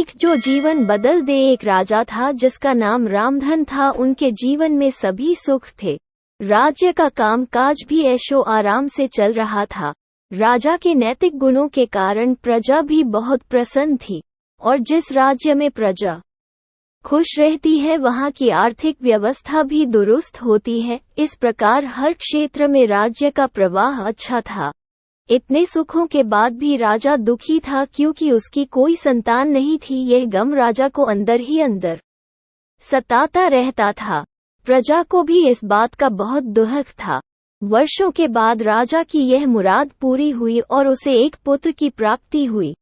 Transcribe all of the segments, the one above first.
एक जो जीवन बदल दे। एक राजा था जिसका नाम रामधन था। उनके जीवन में सभी सुख थे। राज्य का काम काज भी ऐशो आराम से चल रहा था। राजा के नैतिक गुणों के कारण प्रजा भी बहुत प्रसन्न थी, और जिस राज्य में प्रजा खुश रहती है वहाँ की आर्थिक व्यवस्था भी दुरुस्त होती है। इस प्रकार हर क्षेत्र में राज्य का प्रवाह अच्छा था। इतने सुखों के बाद भी राजा दुखी था, क्योंकि उसकी कोई संतान नहीं थी। यह गम राजा को अंदर ही अंदर सताता रहता था। प्रजा को भी इस बात का बहुत दुख था। वर्षों के बाद राजा की यह मुराद पूरी हुई और उसे एक पुत्र की प्राप्ति हुई।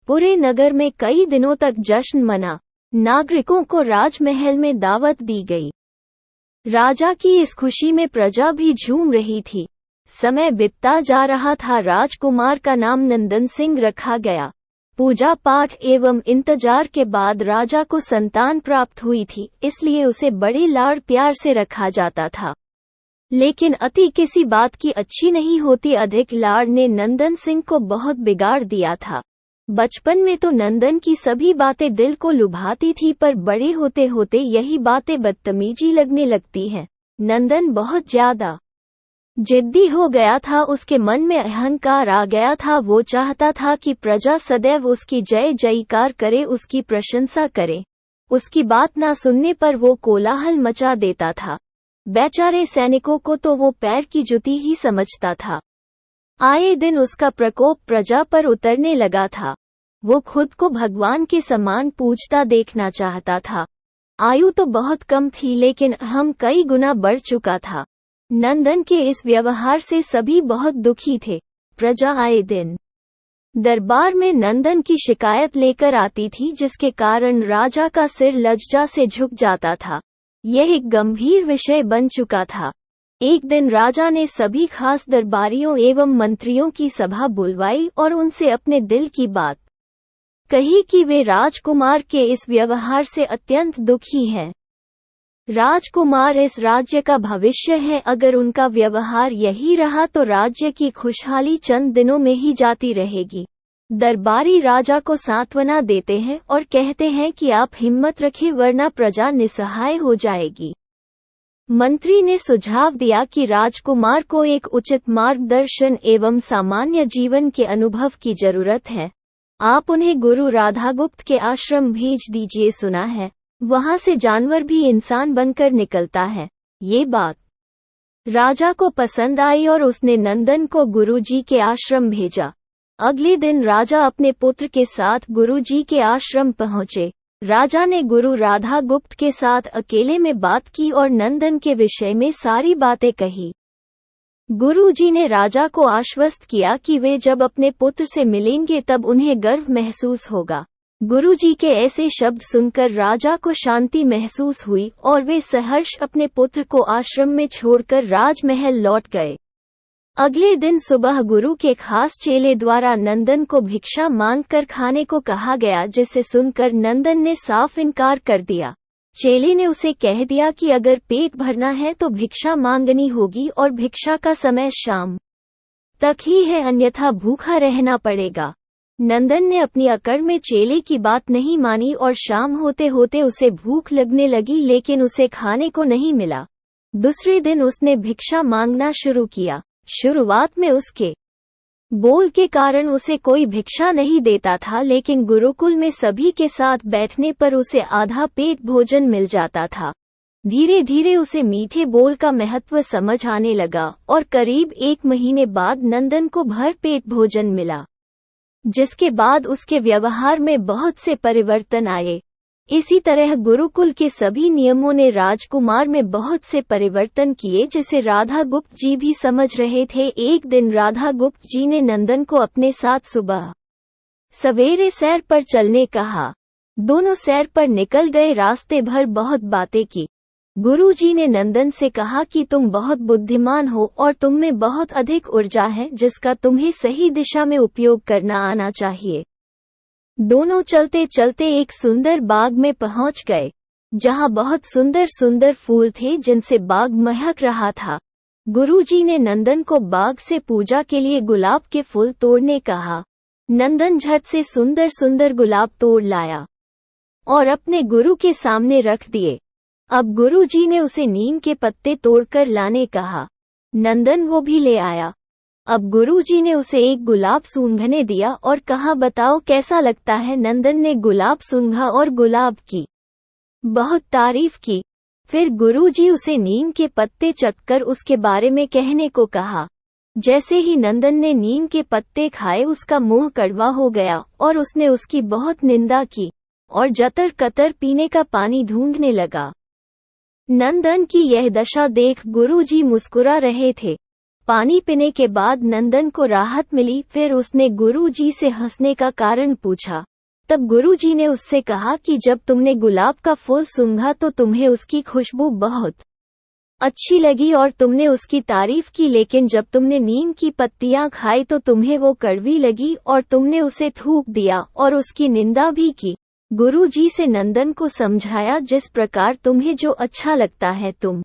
पूरे नगर में कई दिनों तक जश्न मना। नागरिकों को राजमहल में दावत दी गई। राजा की इस खुशी में प्रजा भी झूम रही थी। समय बीतता जा रहा था। राजकुमार का नाम नंदन सिंह रखा गया। पूजा पाठ एवं इंतजार के बाद राजा को संतान प्राप्त हुई थी, इसलिए उसे बड़े लाड़ प्यार से रखा जाता था। लेकिन अति किसी बात की अच्छी नहीं होती। अधिक लाड़ ने नंदन सिंह को बहुत बिगाड़ दिया था। बचपन में तो नंदन की सभी बातें दिल को लुभाती थी, पर बड़े होते होते यही बातें बदतमीजी लगने लगती हैं। नंदन बहुत ज्यादा जिद्दी हो गया था। उसके मन में अहंकार आ गया था। वो चाहता था कि प्रजा सदैव उसकी जय जयकार करे, उसकी प्रशंसा करे। उसकी बात ना सुनने पर वो कोलाहल मचा देता था। बेचारे सैनिकों को तो वो पैर की जुती ही समझता था। आए दिन उसका प्रकोप प्रजा पर उतरने लगा था। वो खुद को भगवान के समान पूजता देखना चाहता था। आयु तो बहुत कम थी, लेकिन अहम कई गुना बढ़ चुका था। नंदन के इस व्यवहार से सभी बहुत दुखी थे। प्रजा आए दिन दरबार में नंदन की शिकायत लेकर आती थी, जिसके कारण राजा का सिर लज्जा से झुक जाता था। यह एक गंभीर विषय बन चुका था। एक दिन राजा ने सभी खास दरबारियों एवं मंत्रियों की सभा बुलवाई और उनसे अपने दिल की बात कही कि वे राजकुमार के इस व्यवहार से अत्यंत दुखी हैं। राजकुमार इस राज्य का भविष्य है। अगर उनका व्यवहार यही रहा तो राज्य की खुशहाली चंद दिनों में ही जाती रहेगी। दरबारी राजा को सांत्वना देते हैं और कहते हैं कि आप हिम्मत रखें, वरना प्रजा निसहाय हो जाएगी। मंत्री ने सुझाव दिया कि राजकुमार को एक उचित मार्गदर्शन एवं सामान्य जीवन के अनुभव की जरूरत है। आप उन्हें गुरु राधागुप्त के आश्रम भेज दीजिए। सुना है वहां से जानवर भी इंसान बनकर निकलता है। ये बात राजा को पसंद आई और उसने नंदन को गुरुजी के आश्रम भेजा। अगले दिन राजा अपने पुत्र के साथ गुरुजी के आश्रम पहुंचे। राजा ने गुरु राधागुप्त के साथ अकेले में बात की और नंदन के विषय में सारी बातें कही। गुरुजी ने राजा को आश्वस्त किया कि वे जब अपने पुत्र से मिलेंगे तब उन्हें गर्व महसूस होगा। गुरुजी के ऐसे शब्द सुनकर राजा को शांति महसूस हुई और वे सहर्ष अपने पुत्र को आश्रम में छोड़कर राजमहल लौट गए। अगले दिन सुबह गुरु के खास चेले द्वारा नंदन को भिक्षा मांगकर खाने को कहा गया, जिसे सुनकर नंदन ने साफ इनकार कर दिया। चेले ने उसे कह दिया कि अगर पेट भरना है तो भिक्षा मांगनी होगी और भिक्षा का समय शाम तक ही है, अन्यथा भूखा रहना पड़ेगा। नंदन ने अपनी अकड़ में चेले की बात नहीं मानी और शाम होते होते उसे भूख लगने लगी, लेकिन उसे खाने को नहीं मिला। दूसरे दिन उसने भिक्षा मांगना शुरू किया। शुरुआत में उसके बोल के कारण उसे कोई भिक्षा नहीं देता था, लेकिन गुरुकुल में सभी के साथ बैठने पर उसे आधा पेट भोजन मिल जाता था। धीरे धीरे उसे मीठे बोल का महत्व समझ आने लगा और करीब 1 महीने बाद नंदन को भर पेट भोजन मिला, जिसके बाद उसके व्यवहार में बहुत से परिवर्तन आए। इसी तरह गुरुकुल के सभी नियमों ने राजकुमार में बहुत से परिवर्तन किए, जिसे राधागुप्त जी भी समझ रहे थे। एक दिन राधागुप्त जी ने नंदन को अपने साथ सुबह सवेरे सैर पर चलने कहा। दोनों सैर पर निकल गए। रास्ते भर बहुत बातें की। गुरुजी ने नंदन से कहा कि तुम बहुत बुद्धिमान हो और तुम में बहुत अधिक ऊर्जा है, जिसका तुम्हें सही दिशा में उपयोग करना आना चाहिए। दोनों चलते चलते एक सुंदर बाग में पहुंच गए, जहां बहुत सुंदर सुंदर फूल थे, जिनसे बाग महक रहा था। गुरुजी ने नंदन को बाग से पूजा के लिए गुलाब के फूल तोड़ने कहा। नंदन झट से सुंदर सुंदर गुलाब तोड़ लाया। और अपने गुरु के सामने रख दिए। अब गुरुजी ने उसे नीम के पत्ते तोड़कर लाने कहा। नंदन वो भी ले आया। अब गुरुजी ने उसे एक गुलाब सूंघने दिया और कहा, बताओ कैसा लगता है। नंदन ने गुलाब सूंघा और गुलाब की बहुत तारीफ की। फिर गुरुजी उसे नीम के पत्ते चखकर उसके बारे में कहने को कहा। जैसे ही नंदन ने नीम के पत्ते खाए उसका मुंह कड़वा हो गया और उसने उसकी बहुत निंदा की और जतर कतर पीने का पानी ढूंढने लगा। नंदन की यह दशा देख गुरुजी मुस्कुरा रहे थे। पानी पीने के बाद नंदन को राहत मिली। फिर उसने गुरुजी से हंसने का कारण पूछा। तब गुरुजी ने उससे कहा कि जब तुमने गुलाब का फूल सूंघा तो तुम्हें उसकी खुशबू बहुत अच्छी लगी और तुमने उसकी तारीफ की, लेकिन जब तुमने नीम की पत्तियां खाई तो तुम्हें वो कड़वी लगी और तुमने उसे थूक दिया और उसकी निंदा भी की। गुरुजी से नंदन को समझाया, जिस प्रकार तुम्हें जो अच्छा लगता है तुम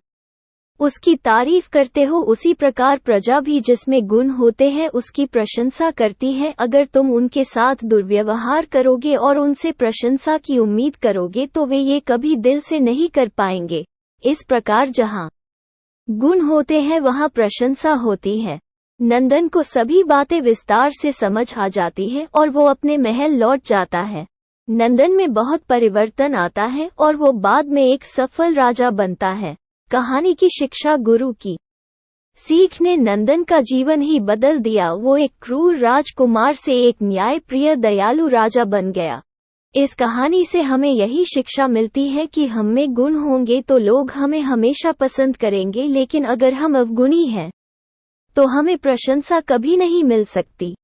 उसकी तारीफ करते हो, उसी प्रकार प्रजा भी जिसमें गुण होते हैं उसकी प्रशंसा करती है। अगर तुम उनके साथ दुर्व्यवहार करोगे और उनसे प्रशंसा की उम्मीद करोगे तो वे ये कभी दिल से नहीं कर पाएंगे। इस प्रकार जहाँ गुण होते हैं वहाँ प्रशंसा होती है। नंदन को सभी बातें विस्तार से समझ आ जाती है और वो अपने महल लौट जाता है। नंदन में बहुत परिवर्तन आता है और वो बाद में एक सफल राजा बनता है। कहानी की शिक्षा। गुरु की सीख ने नंदन का जीवन ही बदल दिया। वो एक क्रूर राजकुमार से एक न्यायप्रिय दयालु राजा बन गया। इस कहानी से हमें यही शिक्षा मिलती है कि हम में गुण होंगे तो लोग हमें हमेशा पसंद करेंगे, लेकिन अगर हम अवगुणी हैं तो हमें प्रशंसा कभी नहीं मिल सकती।